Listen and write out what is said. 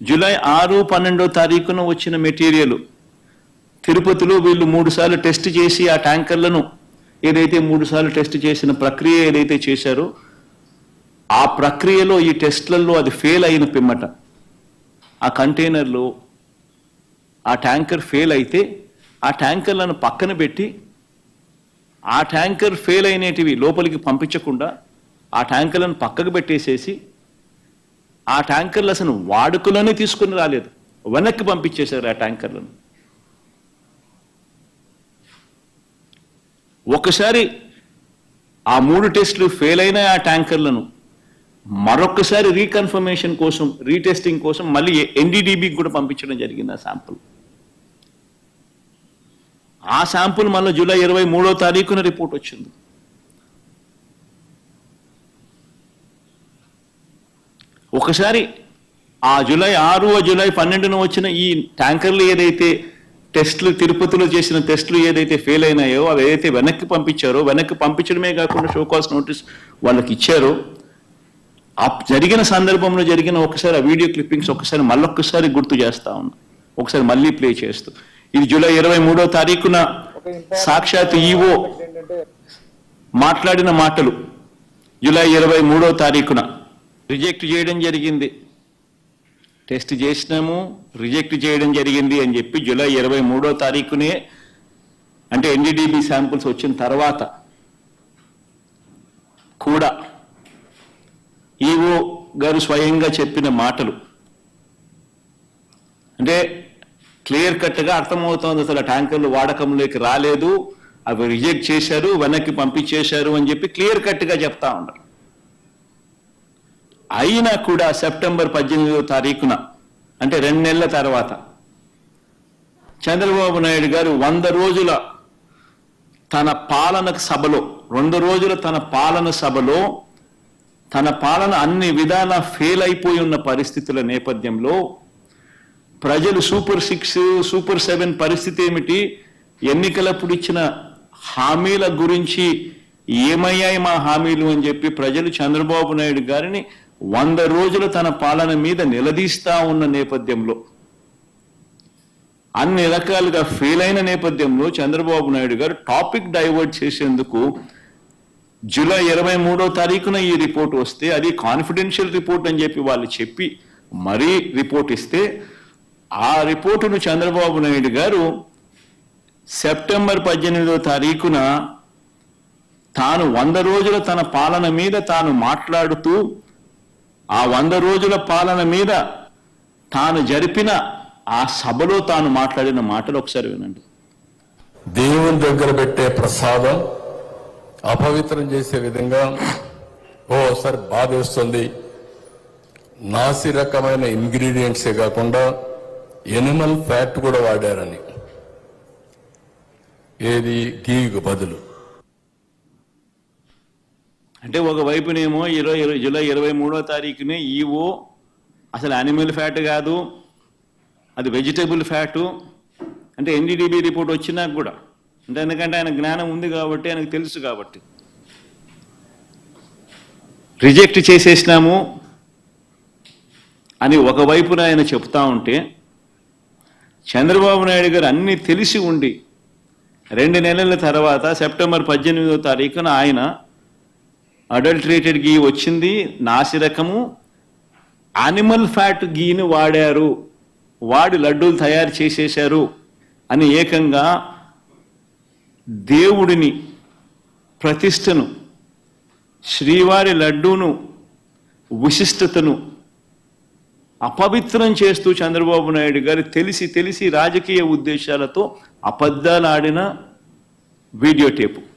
July 6, 12 తారీఖున వచ్చిన material తిరుపతిలో వీళ్ళు 3 సార్లు టెస్ట్ చేసి ఆ ట్యాంకర్లను ఏదైతే 3 సార్లు టెస్ట్ చేసిన ప్రక్రియ ఏదైతే చేశారో ఆ ప్రక్రియలో ఈ టెస్ట్లలో అది ఫెయిల్ అయిన పిమ్మట ఆ కంటైనర్లో ఆ ట్యాంకర్ ఫెయిల్ అయితే ఆ ట్యాంకర్లను పక్కన పెట్టి ఆ ట్యాంకర్ ఫెయిల్ అయినటివి లోపలికి పంపించకుండా ఆ ట్యాంకర్లను పక్కకు పెట్టేసేసి ఆ ట్యాంకర్లు అసలు వాడుకలోనే తీసుకుని రాలేదు, వెనక్కి పంపించేశారు ఆ ట్యాంకర్లను. ఒకసారి ఆ 3 టెస్టులు ఫెయిల్ అయిన ఆ ట్యాంకర్లను మరొకసారి రీకన్ఫర్మేషన్ కోసం రీటెస్టింగ్ కోసం మళ్ళీ ఎన్డీడీబీకి కూడా పంపించడం జరిగింది ఆ శాంపుల్. ఆ శాంపుల్ మళ్ళీ జూలై 23వ తారీఖున రిపోర్ట్ వచ్చింది. ఒకసారి ఆ జూలై 6, జూలై 12న వచ్చిన ఈ ట్యాంకర్లు ఏదైతే టెస్టులు తిరుపతిలో చేసిన టెస్టులు ఏదైతే ఫెయిల్ అయినాయో అవి ఏదైతే వెనక్కి పంపించారో, వెనక్కి పంపించడమే కాకుండా షోకాస్ నోటీస్ వాళ్ళకి ఇచ్చారో ఆ జరిగిన సందర్భంలో జరిగిన ఒకసారి ఆ వీడియో క్లిప్పింగ్స్ ఒకసారి మళ్ళొక్కసారి గుర్తు చేస్తా ఉన్నా, ఒకసారి మళ్ళీ ప్లే చేస్తూ. ఇది జూలై 23వ తారీఖున సాక్షాత్ ఈవో మాట్లాడిన మాటలు. జూలై 23వ తారీఖున రిజెక్ట్ చేయడం జరిగింది, టెస్ట్ చేసినాము రిజెక్ట్ చేయడం జరిగింది అని చెప్పి జూలై 23వ తారీఖునే, అంటే ఎన్డీడీబీ శాంపుల్స్ వచ్చిన తర్వాత కూడా ఈవో గారు స్వయంగా చెప్పిన మాటలు అంటే క్లియర్ కట్గా అర్థమవుతోంది. అసలు ట్యాంకర్లు వాడకంలోకి రాలేదు, అవి రిజెక్ట్ చేశారు, వెనక్కి పంపించేశారు అని చెప్పి క్లియర్ కట్గా చెప్తా ఉన్నారు. అయినా కూడా సెప్టెంబర్ 18వ తారీఖున అంటే 2 నెలల తర్వాత చంద్రబాబు నాయుడు గారు 100 రోజుల తన పాలన సభలో 2 రోజుల తన పాలన సభలో తన పాలన అన్ని విధాల ఫెయిల్ అయిపోయి ఉన్న పరిస్థితుల నేపథ్యంలో ప్రజలు సూపర్ 6, సూపర్ 7 పరిస్థితి ఏమిటి, ఎన్నికలప్పుడు ఇచ్చిన హామీల గురించి ఏమయ్యాయి మా హామీలు అని చెప్పి ప్రజలు చంద్రబాబు నాయుడు గారిని 100 రోజుల తన పాలన మీద నిలదీస్తా ఉన్న నేపథ్యంలో, అన్ని రకాలుగా ఫెయిల్ అయిన నేపథ్యంలో చంద్రబాబు నాయుడు గారు టాపిక్ డైవర్ట్ చేసేందుకు జూలై 23వ తారీఖున ఈ రిపోర్ట్ వస్తే అది కాన్ఫిడెన్షియల్ రిపోర్ట్ అని చెప్పి వాళ్ళు చెప్పి మరీ రిపోర్ట్ ఇస్తే ఆ రిపోర్టును చంద్రబాబు నాయుడు గారు సెప్టెంబర్ 18వ తారీఖున తాను 100 రోజుల తన పాలన మీద తాను మాట్లాడుతూ ఆ 100 రోజుల పాలన మీద తాను జరిపిన ఆ సభలో తాను మాట్లాడిన మాటలు ఒకసారి వినండి. దేవుని దగ్గర పెట్టే ప్రసాదం అపవిత్రం చేసే విధంగా ఓసారి బాధ వేస్తుంది. నాసి రకమైన ఇంగ్రీడియంట్సే కాకుండా ఎనిమల్ ఫ్యాట్ కూడా వాడారని, ఏది గీకు బదులు. అంటే ఒకవైపునేమో జూలై 23వ తారీఖునే ఈవో అసలు యానిమల్ ఫ్యాట్ కాదు అది వెజిటబుల్ ఫ్యాటు అంటే ఎన్డీడీబీ రిపోర్ట్ వచ్చినాక కూడా అంటే ఎందుకంటే ఆయన జ్ఞానం ఉంది కాబట్టి ఆయనకు తెలుసు కాబట్టి రిజెక్ట్ చేసేసినాము అని ఒకవైపున ఆయన చెప్తా ఉంటే చంద్రబాబు నాయుడు గారు అన్నీ తెలిసి ఉండి 2 నెలల తర్వాత సెప్టెంబర్ 18వ తారీఖున ఆయన అడల్టరేటెడ్ గీ వచ్చింది, నాసిరకము యానిమల్ ఫ్యాట్ గీని వాడారు, వాడి లడ్డూలు తయారు చేసేశారు అని ఏకంగా దేవుడిని ప్రతిష్టను, శ్రీవారి లడ్డూను విశిష్టతను అపవిత్రం చేస్తూ చంద్రబాబు నాయుడు గారు తెలిసి రాజకీయ ఉద్దేశాలతో అబద్ధాలు ఆడిన వీడియో టేపు.